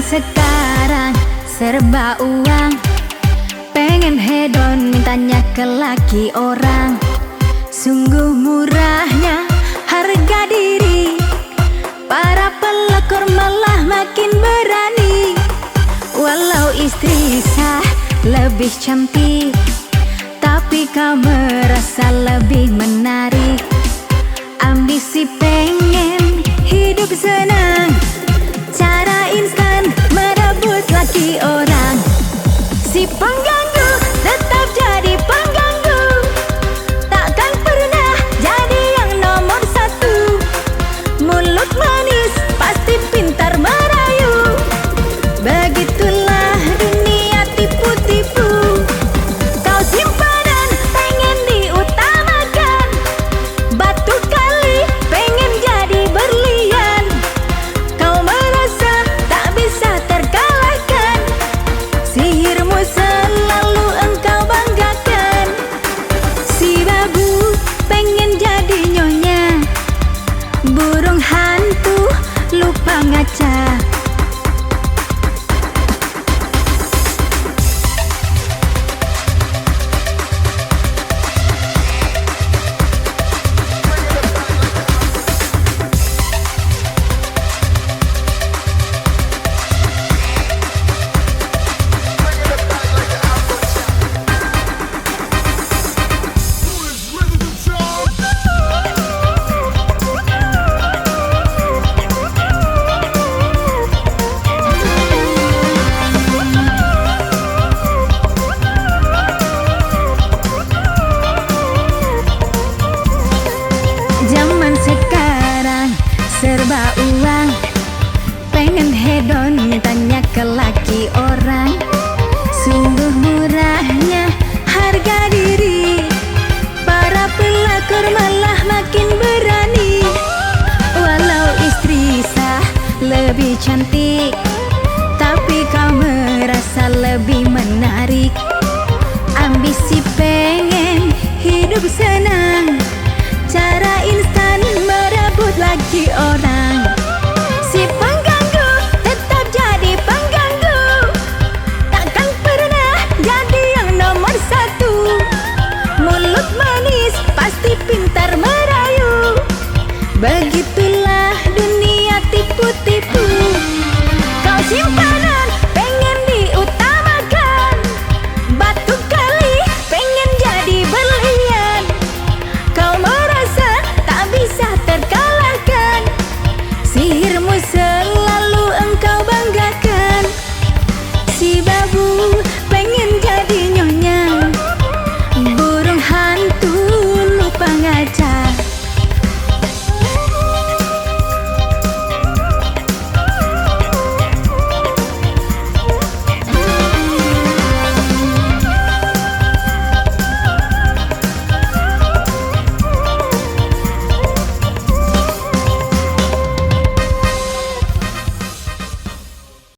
sekarang serba uang, pengen hedon mintanya ke laki orang. Sungguh murahnya harga diri, para pelakor malah makin berani. Walau istri sah lebih cantik, tapi kau merasa lebih menarik. Ambisi pengen hidup senang, cara instan merebut laki orang. Si pengganggu tetap jadi pengganggu, takkan pernah jadi yang nomor satu. Mulut manis pasti pintar merayu, begitulah dunia tipu-tipu. Kau simpanan pengen diutamakan, batu kali pengen jadi berlian. Kau merasa tak bisa terkalahkan, sihirmu selalu engkau banggakan. Si babu pengen jadi nyonya, burung hantu lupa ngaca. Zaman sekarang serba uang, pengen hedon mintanya ke laki orang. Sungguh murahnya harga diri, para pelakor malah makin berani. Walau istri sah lebih cantik, tapi kau merasa lebih menarik. Ambisi pengen hidup senang, cara instan merebut laki orang. Si pengganggu tetap jadi pengganggu, takkan pernah jadi yang nomor satu. Mulut manis pasti pintar merayu, begitu